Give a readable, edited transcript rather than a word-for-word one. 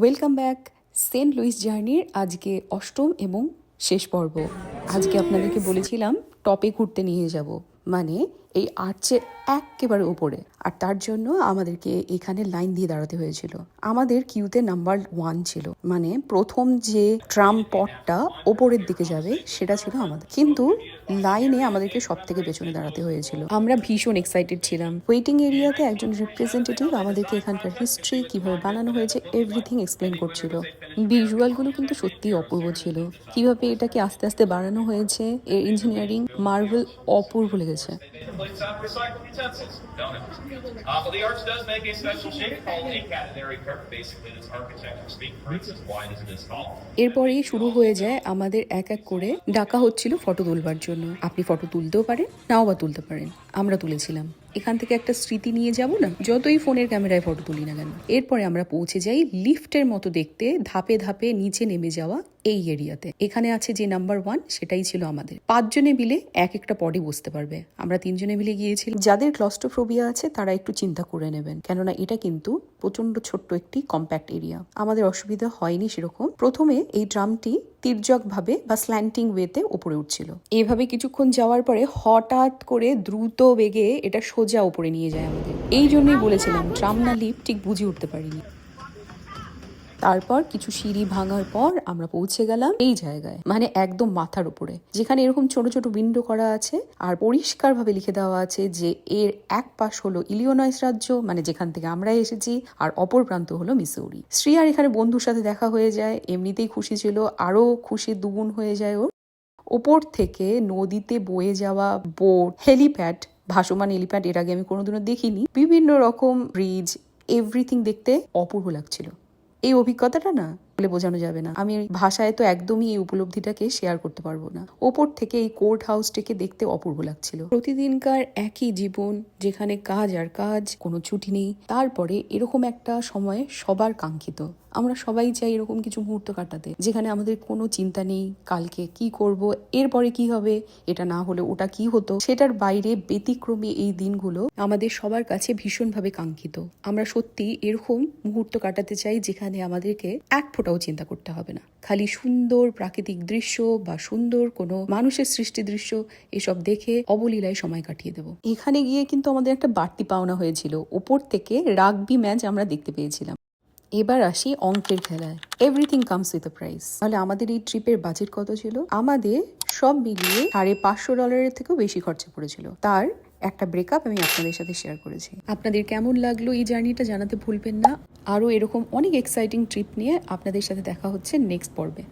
Welcome back. Saint Louis জার্নির আজকে অষ্টম এবং শেষ পর্ব। আজকে আপনাদেরকে বলেছিলাম টপে ঘুরতে নিয়ে যাব, মানে এই আর্চের একেবারে উপরে। আর তার জন্য আমাদেরকে এখানে লাইন দিয়ে দাঁড়াতে হয়েছিল। আমাদের কিউতে নাম্বার 1 ছিল, মানে প্রথম যে ট্রাম পথটা ওপরের দিকে যাবে সেটা ছিল আমাদের, কিন্তু লাইনে আমাদেরকে সব থেকে পেছনে দাঁড়াতে হয়েছিল। আমরা ভীষণ এক্সাইটেড ছিলাম। ওয়েটিং এরিয়াতে একজন রিপ্রেজেন্টেটিভ আমাদেরকে এখানকার হিস্ট্রি, কিভাবে বানানো হয়েছে, এভরিথিং এক্সপ্লেন করছিল। ভিজুয়ালগুলো কিন্তু সত্যিই অপূর্ব ছিল। কিভাবে এটাকে আস্তে আস্তে বাড়ানো হয়েছে, এর ইঞ্জিনিয়ারিং মার্বেল অপূর্ব লেগেছে। Well, the arch does make a special shape called a catenary curve. Basically, this architecture speak for it's as wide as it is tall. এরপরেই শুরু হয়ে যায় আমাদের এক এক করে ডাকা হচ্ছিল ফটো তুলবার জন্য। আপনি ফটো তুলতেও পারেন, নাও বা তুলতে পারেন। আমরা তুলেছিলাম। এখান থেকে একটা স্মৃতি নিয়ে যাব না, যতই ফোনের ক্যামেরায় ফটো তুলি না কেন। এরপরে আমরা পৌঁছে যাই লিফটের মতো দেখতে, ধাপে ধাপে নিচে নেমে যাওয়া এই এরিয়াতে। এখানে আছে যে নাম্বার 1, সেটাই ছিল আমাদের। 5 জনে মিলে এক একটা পডে বসতে পারবে। আমরা 3 জনে মিলে গিয়েছিলাম। যাদের ক্লস্ট্রোফোবিয়া আছে তারা একটু চিন্তা করে নেবেন, কেননা এটা কিন্তু প্রচন্ড ছোট্ট একটি কম্প্যাক্ট এরিয়া। আমাদের অসুবিধা হয়নি সেরকম। প্রথমে এই ট্রামটি তির্যক ভাবে বা স্ল্যান্টিং ওয়েতে উপরে উঠছিল। এভাবে কিছুক্ষণ যাওয়ার পরে হঠাৎ করে দ্রুত বেগে এটা সোজা উপরে নিয়ে যায় আমাদের। এই জন্যই বলেছিলাম ট্রাম না লিফট ঠিক বুঝে উঠতে পারিনি। তারপর কিছু সিঁড়ি ভাঙার পর আমরা পৌঁছে গেলাম এই জায়গায়, মানে একদম মাথার উপরে, যেখানে এরকম ছোট ছোট উইন্ডো করা আছে আর পরিষ্কারভাবে লিখে দেওয়া আছে যে এর এক পাশ হলো ইলিনয়েস রাজ্য, মানে যেখান থেকে আমরা এসেছি, আর অপর প্রান্ত হলো মিসৌরি। শ্রিয়ার এখানে বন্ধুর সাথে দেখা হয়ে যায়, এমনিতেই খুশি ছিল, আরো খুশি দুগুণ হয়ে যায় ওর। ওপর থেকে নদীতে বয়ে যাওয়া বোট, হেলিপ্যাড, ভাসমান হেলিপ্যাড এর আগে আমি কোনোদিনও দেখিনি, বিভিন্ন রকম ব্রিজ, এভরিথিং দেখতে অপূর্ব লাগছিল। এই অভিজ্ঞতাটা না বলে বোঝানো যাবে না। আমি ভাষায় তো একদমই এই উপলব্ধিটাকে শেয়ার করতে পারবো না। ওপর থেকে এই কোর্ট হাউসটাকে দেখতে অপূর্ব লাগছিল। প্রতিদিনকার একই জীবন, যেখানে কাজ আর কাজ, কোনো ছুটি নেই। তারপরে এরকম একটা সময় সবার কাঙ্ক্ষিত। আমরা সবাই চাই এরকম কিছু মুহূর্ত কাটাতে, যেখানে আমাদের কোনো চিন্তা নেই কালকে কি করব, এরপরে কি হবে, এটা না হলে ওটা কি হতো। সেটার বাইরে ব্যতিক্রমী এই দিনগুলো আমাদের সবার কাছে ভীষণভাবে কাঙ্ক্ষিত। আমরা সত্যি এরকম মুহূর্ত কাটাতে চাই যেখানে আমাদেরকে এক ফোঁটাও চিন্তা করতে হবে না। খালি সুন্দর প্রাকৃতিক দৃশ্য বা সুন্দর কোনো মানুষের সৃষ্টি দৃশ্য এসব দেখে অবলীলায় সময় কাটিয়ে দেব। এখানে গিয়ে কিন্তু আমাদের একটা বাড়তি পাওনা হয়েছিল। ওপর থেকে রাগবি ম্যাচ আমরা দেখতে পেয়েছিলাম। এবার আসি অঙ্কের খেলায়। Everything comes with a price. তাহলে আমাদের এই ট্রিপের বাজেট কত ছিল? আমাদের সব মিলিয়ে $550 থেকেও বেশি খরচা পড়েছিল। তার একটা ব্রেকআপ আমি আপনাদের সাথে শেয়ার করেছি। আপনাদের কেমন লাগলো এই জার্নিটা জানাতে ভুলবেন না। আরও এরকম অনেক এক্সাইটিং ট্রিপ নিয়ে আপনাদের সাথে দেখা হচ্ছে নেক্সট পর্বে।